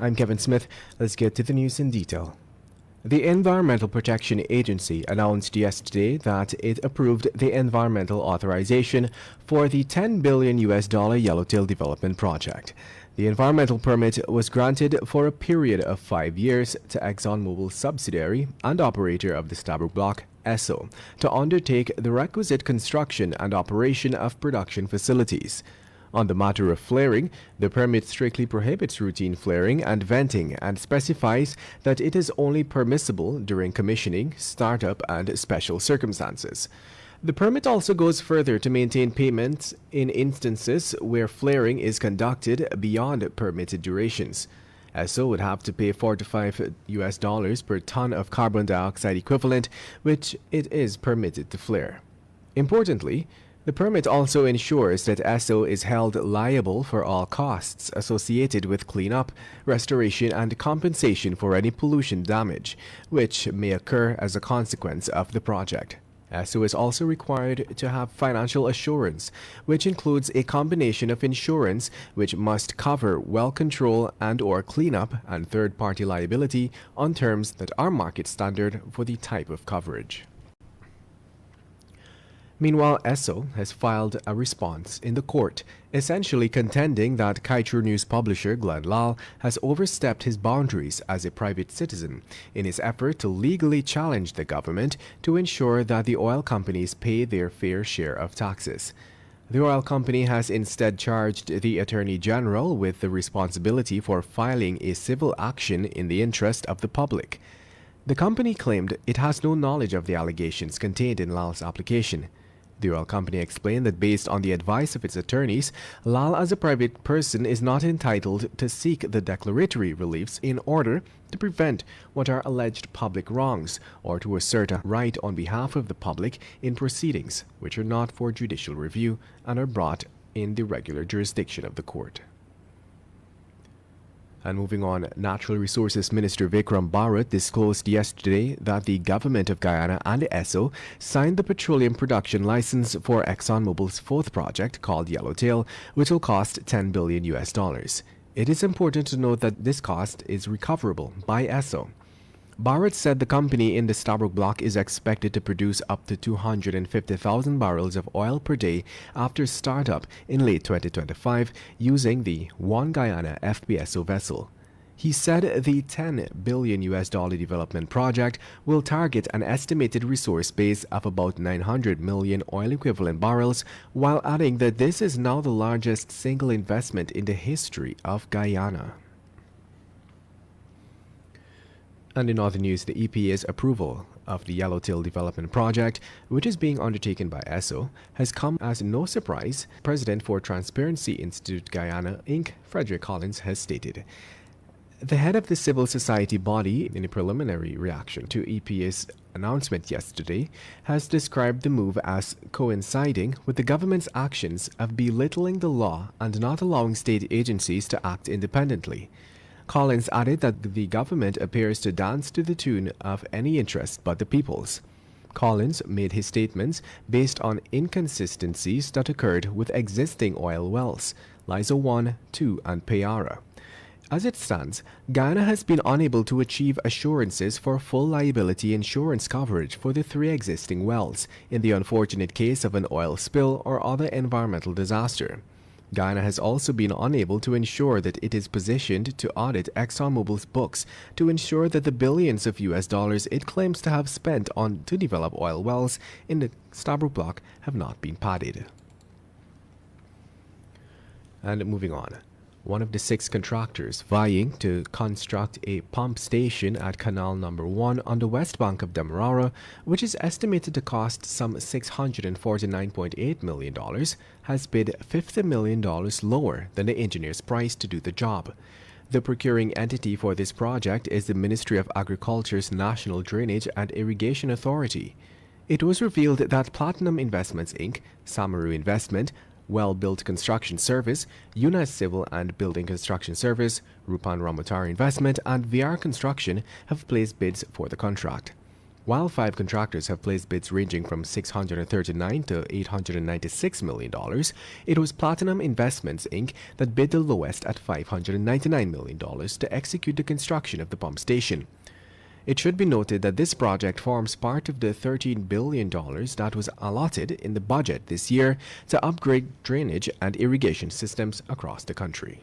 I'm Kevin Smith. Let's get to the news in detail. The Environmental Protection Agency announced yesterday that it approved the environmental authorization for the $10 billion Yellowtail development project. The environmental permit was granted for a period of 5 years to ExxonMobil's subsidiary and operator of the Stabroek Block, Esso, to undertake the requisite construction and operation of production facilities. On the matter of flaring, the permit strictly prohibits routine flaring and venting and specifies that it is only permissible during commissioning, startup, and special circumstances. The permit also goes further to maintain payments in instances where flaring is conducted beyond permitted durations. Esso would have to pay $4 to $5 per ton of carbon dioxide equivalent, which it is permitted to flare. Importantly, the permit also ensures that Esso is held liable for all costs associated with cleanup, restoration, and compensation for any pollution damage, which may occur as a consequence of the project. Esso is also required to have financial assurance, which includes a combination of insurance which must cover well control and/or cleanup and third-party liability on terms that are market standard for the type of coverage. Meanwhile, Esso has filed a response in the court, essentially contending that Kaieteur News publisher Glenn Lal has overstepped his boundaries as a private citizen in his effort to legally challenge the government to ensure that the oil companies pay their fair share of taxes. The oil company has instead charged the Attorney General with the responsibility for filing a civil action in the interest of the public. The company claimed it has no knowledge of the allegations contained in Lal's application. The oil company explained that based on the advice of its attorneys, Lal as a private person is not entitled to seek the declaratory reliefs in order to prevent what are alleged public wrongs or to assert a right on behalf of the public in proceedings which are not for judicial review and are brought in the regular jurisdiction of the court. And moving on, Natural Resources Minister Vikram Bharat disclosed yesterday that the government of Guyana and Esso signed the petroleum production license for ExxonMobil's fourth project called Yellowtail, which will cost $10 billion. It is important to note that this cost is recoverable by Esso. Bharat said the company in the Stabroek Block is expected to produce up to 250,000 barrels of oil per day after startup in late 2025 using the One Guyana FPSO vessel. He said the $10 billion development project will target an estimated resource base of about 900 million oil equivalent barrels, while adding that this is now the largest single investment in the history of Guyana. And in other news, the EPA's approval of the Yellowtail development project, which is being undertaken by Esso, has come as no surprise. President for Transparency Institute Guyana, Inc., Frederick Collins, has stated. The head of the civil society body, in a preliminary reaction to EPA's announcement yesterday, has described the move as coinciding with the government's actions of belittling the law and not allowing state agencies to act independently. Collins added that the government appears to dance to the tune of any interest but the people's. Collins made his statements based on inconsistencies that occurred with existing oil wells, Liza 1, 2, and Payara. As it stands, Guyana has been unable to achieve assurances for full liability insurance coverage for the 3 existing wells in the unfortunate case of an oil spill or other environmental disaster. Guyana has also been unable to ensure that it is positioned to audit ExxonMobil's books to ensure that the billions of US dollars it claims to have spent on to develop oil wells in the Stabroek Block have not been padded. And moving on. One of the 6 contractors vying to construct a pump station at Canal Number 1 on the west bank of Demerara, which is estimated to cost some $649.8 million, has bid $50 million lower than the engineer's price to do the job. The procuring entity for this project is the Ministry of Agriculture's National Drainage and Irrigation Authority. It was revealed that Platinum Investments Inc., Samaru Investment, Well-Built Construction Service, UNAS Civil and Building Construction Service, Rupan Ramotari Investment, and VR Construction have placed bids for the contract. While 5 contractors have placed bids ranging from $639 to $896 million, it was Platinum Investments, Inc. that bid the lowest at $599 million to execute the construction of the pump station. It should be noted that this project forms part of the $13 billion that was allotted in the budget this year to upgrade drainage and irrigation systems across the country.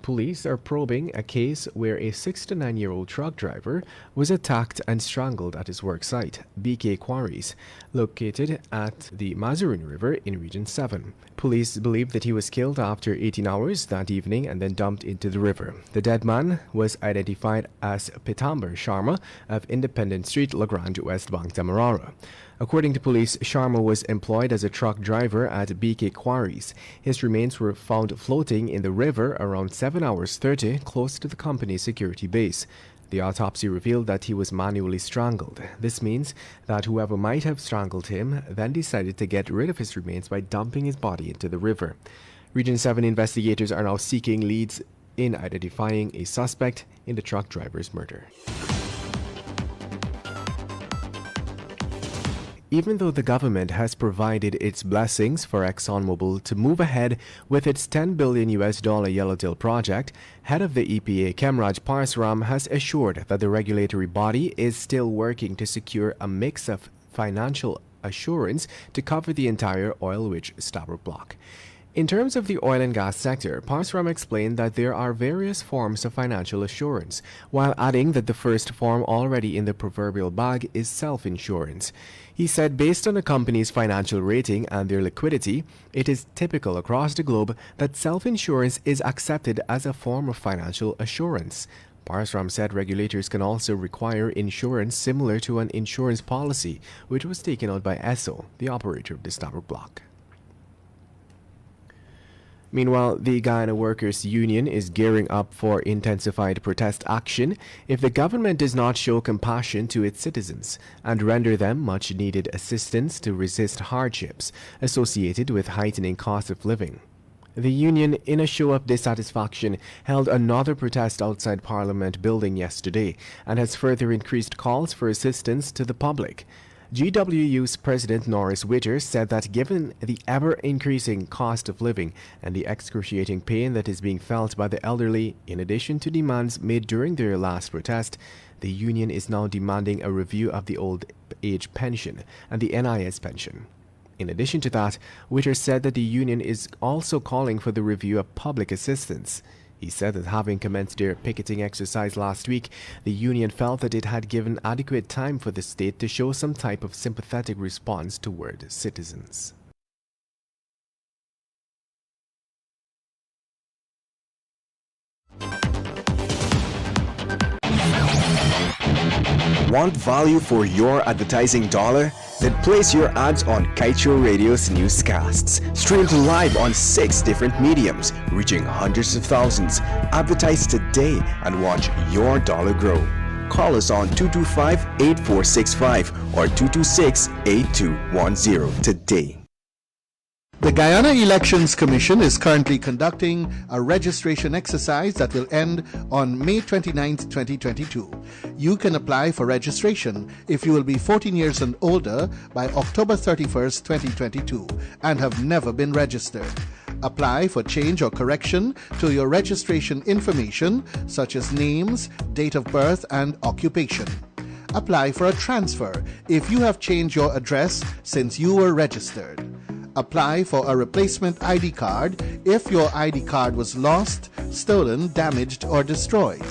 Police are probing a case where a 69-year-old truck driver was attacked and strangled at his work site, BK Quarries, located at the Mazarun River in Region 7. Police believe that he was killed after 18 hours that evening and then dumped into the river. The dead man was identified as Pitamber Sharma of Independent Street, La Grande, West Bank, Demerara. According to police, Sharma was employed as a truck driver at BK Quarries. His remains were found floating in the river around 7 hours 30, close to the company's security base. The autopsy revealed that he was manually strangled. This means that whoever might have strangled him then decided to get rid of his remains by dumping his body into the river. Region 7 investigators are now seeking leads in identifying a suspect in the truck driver's murder. Even though the government has provided its blessings for ExxonMobil to move ahead with its $10 billion Yellowtail project, head of the EPA Kemraj Parsaram has assured that the regulatory body is still working to secure a mix of financial assurance to cover the entire oil-rich Stabroek block. In terms of the oil and gas sector, Parsaram explained that there are various forms of financial assurance, while adding that the first form already in the proverbial bag is self-insurance. He said based on a company's financial rating and their liquidity, it is typical across the globe that self-insurance is accepted as a form of financial assurance. Parsaram said regulators can also require insurance similar to an insurance policy, which was taken out by Esso, the operator of the Stabroek block. Meanwhile, the Guyana Workers' Union is gearing up for intensified protest action if the government does not show compassion to its citizens and render them much-needed assistance to resist hardships associated with heightening cost of living. The union, in a show of dissatisfaction, held another protest outside Parliament building yesterday and has further increased calls for assistance to the public. GWU's President Norris Witter said that given the ever-increasing cost of living and the excruciating pain that is being felt by the elderly, in addition to demands made during their last protest, the union is now demanding a review of the old age pension and the NIS pension. In addition to that, Witter said that the union is also calling for the review of public assistance. He said that having commenced their picketing exercise last week, the union felt that it had given adequate time for the state to show some type of sympathetic response toward citizens. Want value for your advertising dollar? Then place your ads on Kaieteur Radio's Newscasts. Streamed live on 6 different mediums, reaching hundreds of thousands. Advertise today and watch your dollar grow. Call us on 225-8465 or 226-8210 today. The Guyana Elections Commission is currently conducting a registration exercise that will end on May 29, 2022. You can apply for registration if you will be 14 years and older by October 31, 2022 and have never been registered. Apply for change or correction to your registration information such as names, date of birth, and occupation. Apply for a transfer if you have changed your address since you were registered. Apply for a replacement ID card if your ID card was lost, stolen, damaged, or destroyed.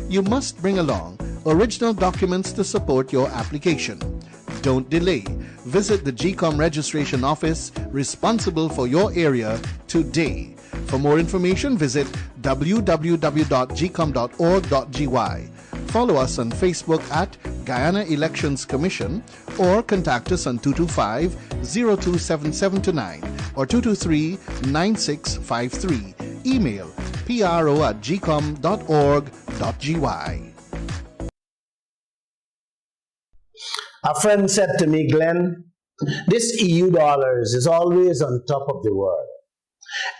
You must bring along original documents to support your application. Don't delay. Visit the GCOM registration office responsible for your area today. For more information, visit www.gcom.org.gy. Follow us on Facebook at Guyana Elections Commission or contact us on 225-02779 or 223-9653. Email pro@gcom.org.gy. A friend said to me, Glenn, this EU dollars is always on top of the world.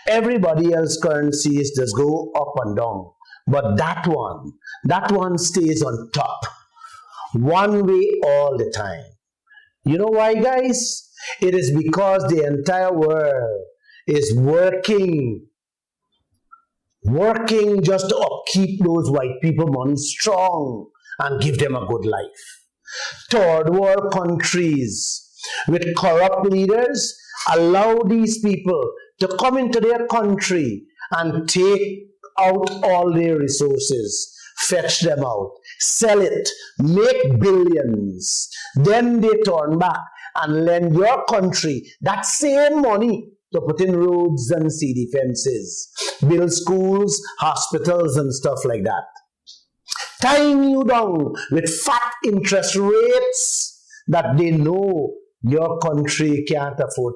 Everybody else's currencies just go up and down. But that one stays on top. one way all the time. You know why, guys? It is because the entire world is working just to upkeep those white people money strong and give them a good life. Third world countries with corrupt leaders allow these people to come into their country and take out all their resources, fetch them out, sell it, make billions. Then they turn back and lend your country that same money to put in roads and city fences, build schools, hospitals and stuff like that. Tying you down with fat interest rates that they know your country can't afford to